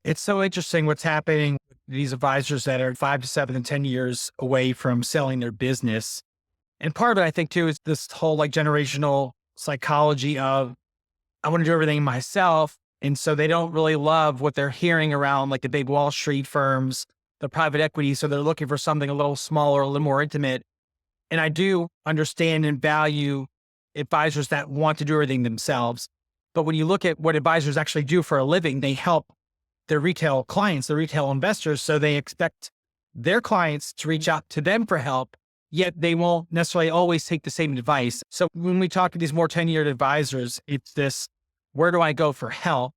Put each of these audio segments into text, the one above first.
It's so interesting what's happening with these advisors that are 5 to 7 and 10 years away from selling their business. And part of it, I think, too, is this whole like generational psychology of I want to do everything myself. And so they don't really love what they're hearing around like the big Wall Street firms, the private equity. So they're looking for something a little smaller, a little more intimate. And I do understand and value advisors that want to do everything themselves. But when you look at what advisors actually do for a living, they help their retail clients, the retail investors. So they expect their clients to reach out to them for help, yet they won't necessarily always take the same advice. So when we talk to these more tenured advisors, it's this, where do I go for help?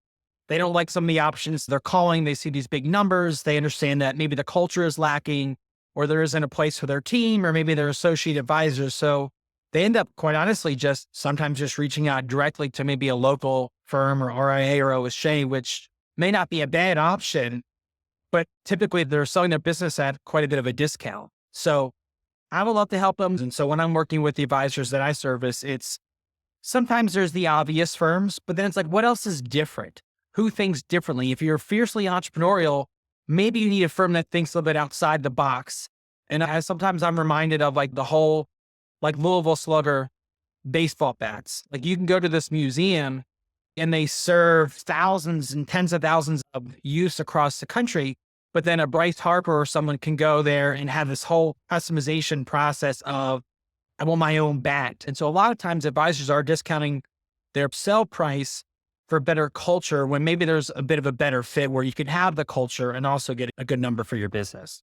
They don't like some of the options they're calling. They see these big numbers. They understand that maybe the culture is lacking or there isn't a place for their team or maybe their associate advisors. So they end up quite honestly, just sometimes just reaching out directly to maybe a local firm or RIA or OSJ, which may not be a bad option, but typically they're selling their business at quite a bit of a discount. So I would love to help them. And so when I'm working with the advisors that I service, it's sometimes there's the obvious firms, but then it's like, what else is different? Who thinks differently? If you're fiercely entrepreneurial, maybe you need a firm that thinks a little bit outside the box. And sometimes I'm reminded of like the whole, like Louisville Slugger baseball bats. Like you can go to this museum and they serve thousands and tens of thousands of use across the country. But then a Bryce Harper or someone can go there and have this whole customization process of, I want my own bat. And so a lot of times advisors are discounting their sell price for better culture when maybe there's a bit of a better fit where you can have the culture and also get a good number for your business.